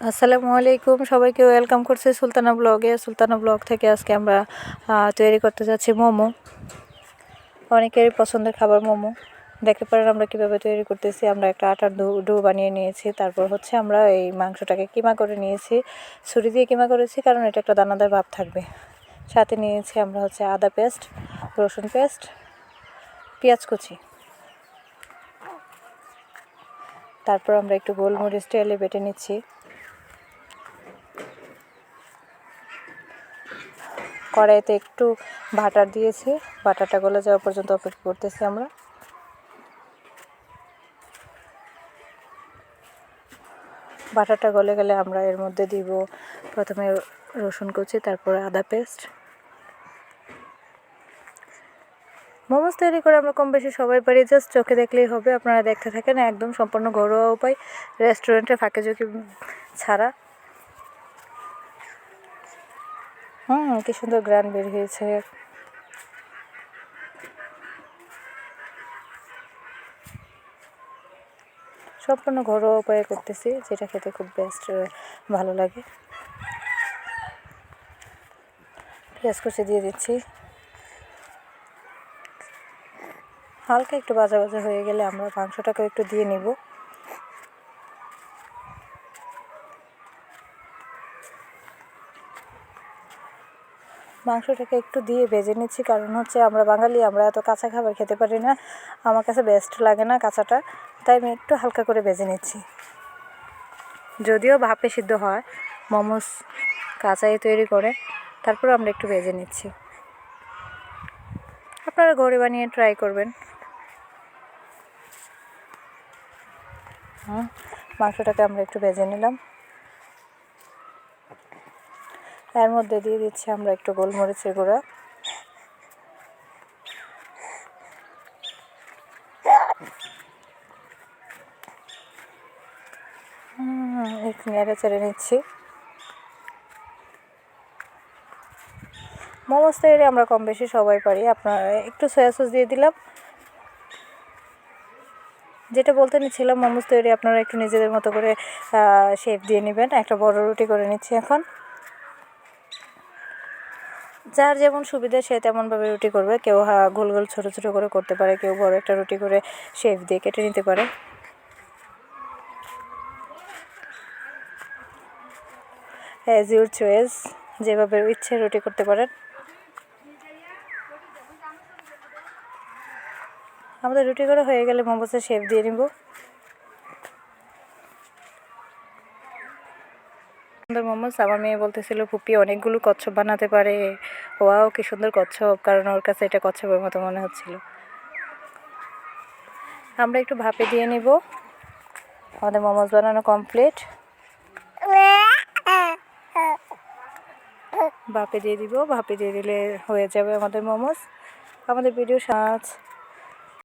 আসসালামু আলাইকুম, সবাইকে ওয়েলকাম করছি সুলতানা ব্লগে। সুলতানা ব্লগ থেকে আজকে আমরা তৈরি করতে যাচ্ছি মোমো। অনেকেরই পছন্দের খাবার মোমো। দেখতে পারেন আমরা কিভাবে তৈরি করতেছি। আমরা একটা আটার ডো বানিয়ে নিয়েছি। তারপর হচ্ছে আমরা এই মাংসটাকে কিমা করে নিয়েছি। ছুরি দিয়ে কিমা করেছি কারণ এটা একটা দানাদার ভাব থাকবে। সাথে নিয়েছি আমরা হচ্ছে আদা পেস্ট, রসুন পেস্ট, পেঁয়াজ কুচি। তারপর আমরা একটু গোলমরিচ তেলে বেটে নিচ্ছি। কড়াইতে একটু বাটার দিয়েছি, বাটারটা গলে যাওয়া পর্যন্ত অপেক্ষা করতেছি আমরা। বাটারটা গলে গেলে আমরা এর মধ্যে দিব প্রথমে রসুন কুচি, তারপরে আদা পেস্ট। মোমোস তৈরি করে আমরা কম বেশি সবাই পারি, জাস্ট চোখে দেখলেই হবে। আপনারা দেখতে থাকেন, একদম সম্পূর্ণ ঘরোয়া উপায়, রেস্টুরেন্টের ফাঁকে ঝুঁকি ছাড়া। কি সুন্দর গ্রান বের হয়েছে। সম্পূর্ণ ঘরোয়া উপায়ে করতেছি, যেটা খেতে খুব বেস্ট ভালো লাগে। পেঁয়াজ কুচি দিয়ে দিচ্ছি। হালকা একটু ভাজা ভাজা হয়ে গেলে আমরা মাংসটাকে একটু দিয়ে নিব। মাংসটাকে একটু দিয়ে ভেজে নিচ্ছি, কারণ হচ্ছে আমরা বাঙালি, আমরা এত কাঁচা খাবার খেতে পারি না। আমার কাছে বেস্ট লাগে না কাঁচাটা, তাই আমি একটু হালকা করে ভেজে নিচ্ছি। যদিও ভাপে সিদ্ধ হয়, মোমোস কাঁচাই তৈরি করে, তারপর আমরা একটু ভেজে নিচ্ছি। আপনারা ঘরে বানিয়ে ট্রাই করবেন। মাংসটাকে আমরা একটু ভেজে নিলাম। এর মধ্যে দিয়ে দিচ্ছি আমরা একটু গোলমরিচের গুঁড়া, একটু নেড়ে চেড়ে নিচ্ছি। মোমোস তৈরি আমরা কম বেশি সবাই পারি। আপনার একটু সয়া সস দিয়ে দিলাম। যেটা বলতে নিচ্ছিলাম, মোমোস তৈরি আপনারা একটু নিজেদের মতো করে শেপ দিয়ে নেবেন। একটা বড় রুটি করে নিচ্ছি এখন। যার যেমন সুবিধা সে তেমনভাবে রুটি করবে। কেউ গোল গোল ছোটো ছোটো করে করতে পারে, কেউ বড় একটা রুটি করে শেপ দিয়ে কেটে নিতে পারে। অ্যাজ ইউর চয়েস, যেভাবে ইচ্ছে রুটি করতে পারেন। আমাদের রুটি করা হয়ে গেলে মোমোসের শেপ দিয়ে নিব। সুন্দর মোমোস। আমার মেয়ে বলতেছিল ফুপি অনেকগুলো কচ্ছপ বানাতে পারে। ওয়াও, কি সুন্দর কচ্ছপ, কারণ ওর কাছে এটা কচ্ছপের মতো মনে হচ্ছিল। আমরা একটু ভাপে দিয়ে নিব। আমাদের মোমোস বানানো কমপ্লিট। ভাপে দিয়ে দিব, ভাপে দিয়ে দিলে হয়ে যাবে আমাদের মোমোস। আমাদের ভিডিও